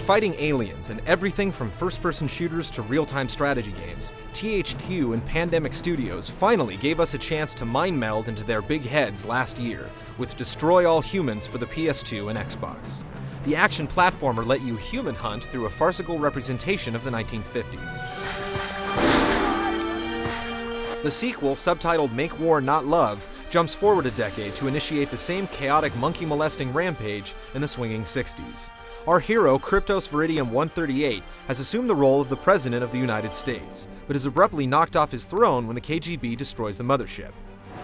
fighting aliens in everything from first-person shooters to real-time strategy games, THQ and Pandemic Studios finally gave us a chance to mind meld into their big heads last year with Destroy All Humans for the PS2 and Xbox. The action platformer let you human hunt through a farcical representation of the 1950s. The sequel, subtitled Make War Not Love, jumps forward a decade to initiate the same chaotic monkey-molesting rampage in the swinging 60s. Our hero, Kryptos Viridium 138, has assumed the role of the President of the United States, but is abruptly knocked off his throne when the KGB destroys the mothership.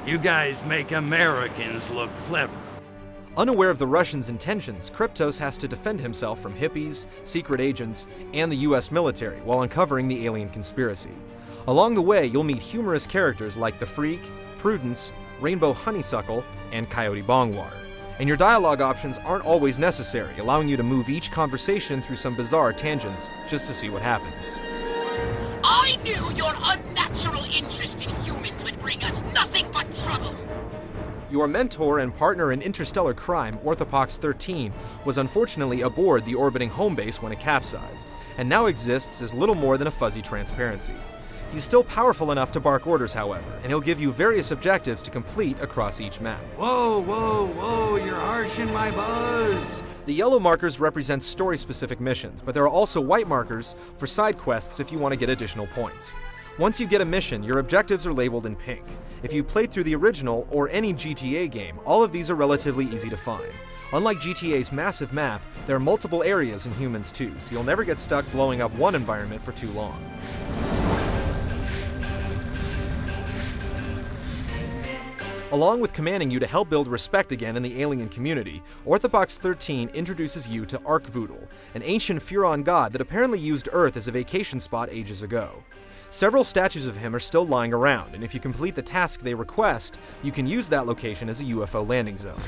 You guys make Americans look clever. Unaware of the Russians' intentions, Kryptos has to defend himself from hippies, secret agents, and the US military while uncovering the alien conspiracy. Along the way, you'll meet humorous characters like the Freak, Prudence, Rainbow Honeysuckle, and Coyote Bongwater. And your dialogue options aren't always necessary, allowing you to move each conversation through some bizarre tangents just to see what happens. I knew your unnatural interest in humans would bring us nothing but trouble. Your mentor and partner in interstellar crime, Orthopox 13, was unfortunately aboard the orbiting home base when it capsized, and now exists as little more than a fuzzy transparency. He's still powerful enough to bark orders, however, and he'll give you various objectives to complete across each map. Whoa, whoa, whoa, you're harshing my buzz. The yellow markers represent story-specific missions, but there are also white markers for side quests if you want to get additional points. Once you get a mission, your objectives are labeled in pink. If you played through the original or any GTA game, all of these are relatively easy to find. Unlike GTA's massive map, there are multiple areas in Humans too, so you'll never get stuck blowing up one environment for too long. Along with commanding you to help build respect again in the alien community, Orthopox 13 introduces you to Arkvoodle, an ancient Furon god that apparently used Earth as a vacation spot ages ago. Several statues of him are still lying around, and if you complete the task they request, you can use that location as a UFO landing zone.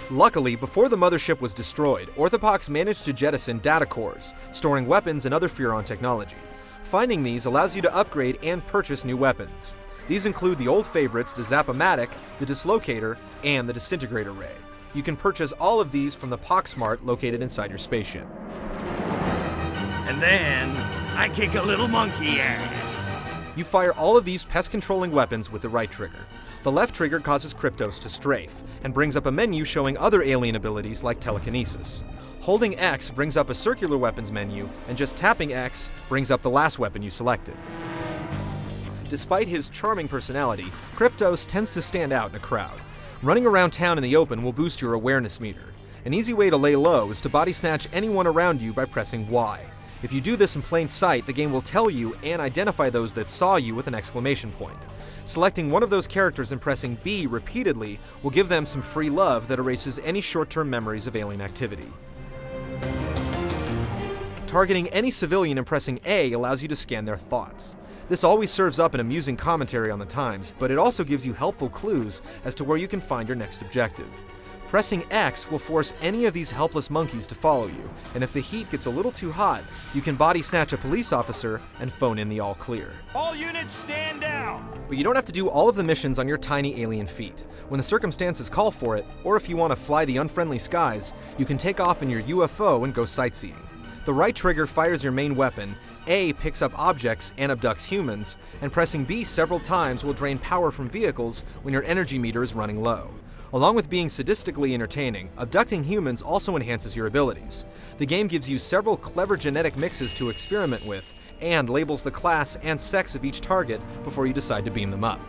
Luckily, before the mothership was destroyed, Orthopox managed to jettison data cores, storing weapons and other Furon technology. Finding these allows you to upgrade and purchase new weapons. These include the old favorites, the Zap-O-Matic, the Dislocator, and the Disintegrator Ray. You can purchase all of these from the Poxmart located inside your spaceship. And then, I kick a little monkey ass. You fire all of these pest-controlling weapons with the right trigger. The left trigger causes Kryptos to strafe, and brings up a menu showing other alien abilities like telekinesis. Holding X brings up a circular weapons menu, and just tapping X brings up the last weapon you selected. Despite his charming personality, Kryptos tends to stand out in a crowd. Running around town in the open will boost your awareness meter. An easy way to lay low is to body snatch anyone around you by pressing Y. If you do this in plain sight, the game will tell you and identify those that saw you with an exclamation point. Selecting one of those characters and pressing B repeatedly will give them some free love that erases any short-term memories of alien activity. Targeting any civilian and pressing A allows you to scan their thoughts. This always serves up an amusing commentary on the times, but it also gives you helpful clues as to where you can find your next objective. Pressing X will force any of these helpless monkeys to follow you, and if the heat gets a little too hot, you can body snatch a police officer and phone in the all clear. All units stand down! But you don't have to do all of the missions on your tiny alien feet. When the circumstances call for it, or if you want to fly the unfriendly skies, you can take off in your UFO and go sightseeing. The right trigger fires your main weapon, A picks up objects and abducts humans, and pressing B several times will drain power from vehicles when your energy meter is running low. Along with being sadistically entertaining, abducting humans also enhances your abilities. The game gives you several clever genetic mixes to experiment with, and labels the class and sex of each target before you decide to beam them up.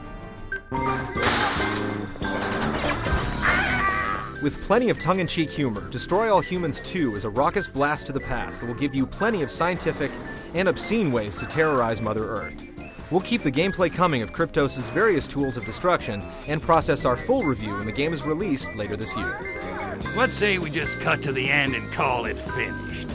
With plenty of tongue-in-cheek humor, Destroy All Humans 2 is a raucous blast to the past that will give you plenty of scientific and obscene ways to terrorize Mother Earth. We'll keep the gameplay coming of Kryptos' various tools of destruction and process our full review when the game is released later this year. Let's say we just cut to the end and call it finished.